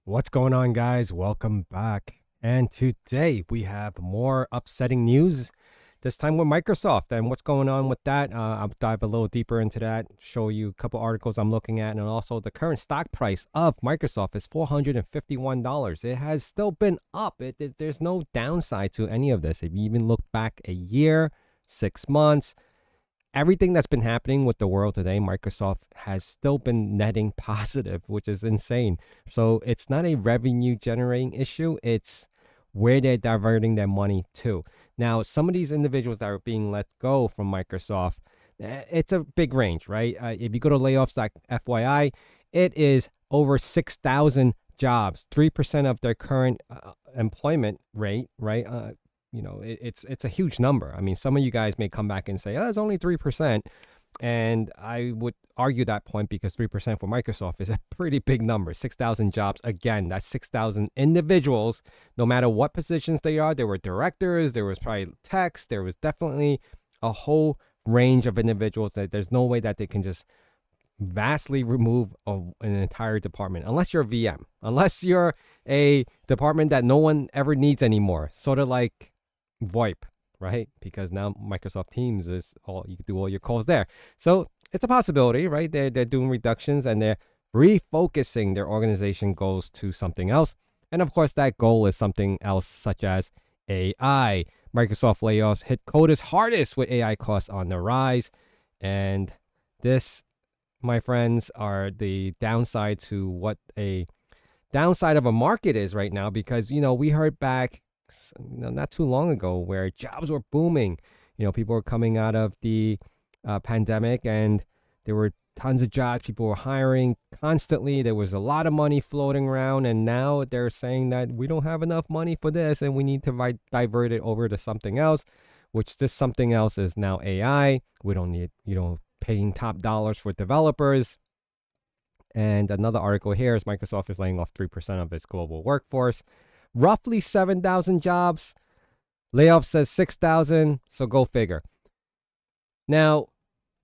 What's going on, guys? Welcome back. And today we have more upsetting news, this time with Microsoft and what's going on with that. I'll dive a little deeper into that, show you a couple articles I'm looking at, and also the current stock price of Microsoft is $451. It has still been up. There's no downside to any of this. If you even look back a year, 6 months, everything that's been happening with the world today, Microsoft has still been netting positive, which is insane. So it's not a revenue generating issue. It's where they're diverting their money to. Now, some of these individuals that are being let go from Microsoft, it's a big range, right? If you go to layoffs.fyi, it is over 6,000 jobs, 3% of their current employment rate, right? It's a huge number. I mean, some of you guys may come back and say, oh, it's only 3%. And I would argue that point because 3% for Microsoft is a pretty big number. 6,000 jobs. Again, that's 6,000 individuals, no matter what positions they are. There were directors, there was probably techs, there was definitely a whole range of individuals that there's no way that they can just vastly remove an entire department, unless you're a VM, unless you're a department that no one ever needs anymore. Sort of like VoIP, right? Because now Microsoft Teams is all, you can do all your calls there. So it's a possibility, right? They're doing reductions and they're refocusing their organization goals to something else. And of course, that goal is something else such as AI. Microsoft layoffs hit coders hardest with AI costs on the rise. And this, my friends, are the downside to what a downside of a market is right now, because, we heard back not too long ago where jobs were booming. People were coming out of the pandemic and there were tons of jobs. People were hiring constantly. There was a lot of money floating around. And now they're saying that we don't have enough money for this and we need to divert it over to something else, which this something else is now AI. We don't need, paying top dollars for developers. And another article here is Microsoft is laying off 3% of its global workforce. Roughly 7,000 jobs. Layoff says 6,000, so go figure. Now,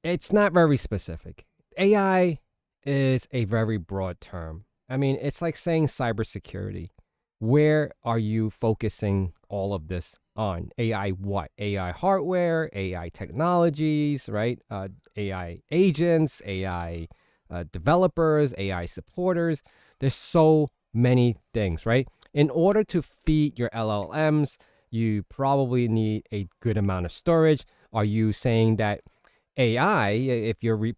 it's not very specific. AI is a very broad term. I mean, it's like saying cybersecurity. Where are you focusing all of this on? AI what? AI hardware, AI technologies, right? AI agents, AI developers, AI supporters. There's so many things, right? In order to feed your LLMs, you probably need a good amount of storage. Are you saying that AI, if you're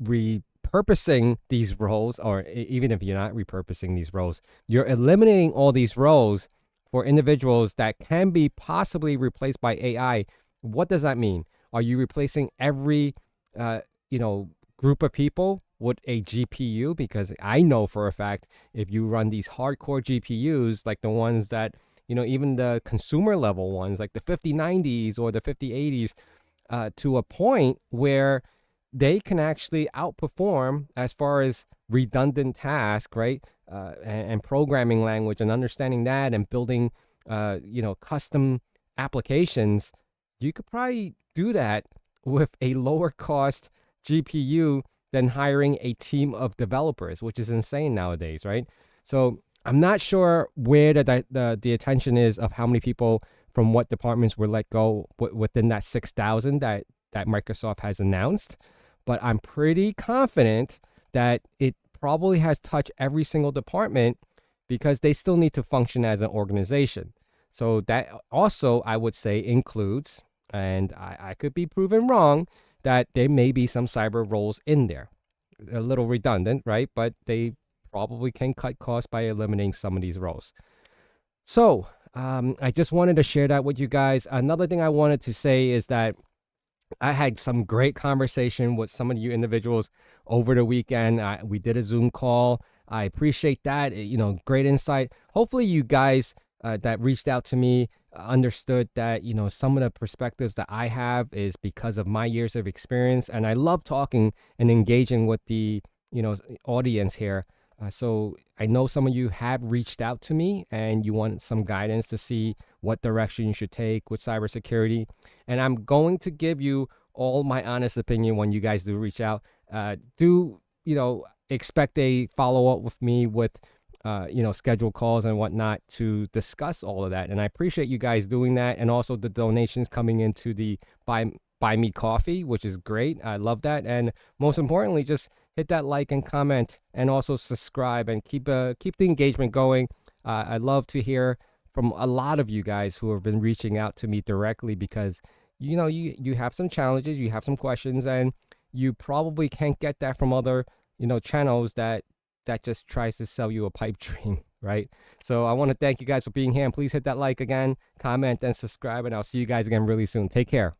repurposing these roles, or even if you're not repurposing these roles, you're eliminating all these roles for individuals that can be possibly replaced by AI? What does that mean? Are you replacing every, group of people with a GPU? Because I know for a fact, if you run these hardcore GPUs, like the ones that, even the consumer level ones, like the 5090s or the 5080s, to a point where they can actually outperform as far as redundant task, right? And programming language and understanding that and building, custom applications. You could probably do that with a lower cost GPU than hiring a team of developers, which is insane nowadays, right? So I'm not sure where the attention is of how many people from what departments were let go within that 6,000 that Microsoft has announced, but I'm pretty confident that it probably has touched every single department because they still need to function as an organization. So that also, I would say, includes, and I could be proven wrong, that there may be some cyber roles in there. A little redundant, right? But they probably can cut costs by eliminating some of these roles. So I just wanted to share that with you guys. Another thing I wanted to say is that I had some great conversation with some of you individuals over the weekend. We did a Zoom call. I appreciate that. Great insight. Hopefully you guys that reached out to me understood that, some of the perspectives that I have is because of my years of experience. And I love talking and engaging with the, audience here. So I know some of you have reached out to me and you want some guidance to see what direction you should take with cybersecurity. And I'm going to give you all my honest opinion when you guys do reach out. Expect a follow-up with me with schedule calls and whatnot to discuss all of that. And I appreciate you guys doing that, and also the donations coming into the buy me coffee, which is great. I love that. And most importantly, just hit that like and comment, and also subscribe, and keep the engagement going. I'd love to hear from a lot of you guys who have been reaching out to me directly, because you have some challenges, you have some questions, and you probably can't get that from other channels that just tries to sell you a pipe dream, right? So I want to thank you guys for being here, and please hit that like again, comment, and subscribe, and I'll see you guys again really soon. Take care.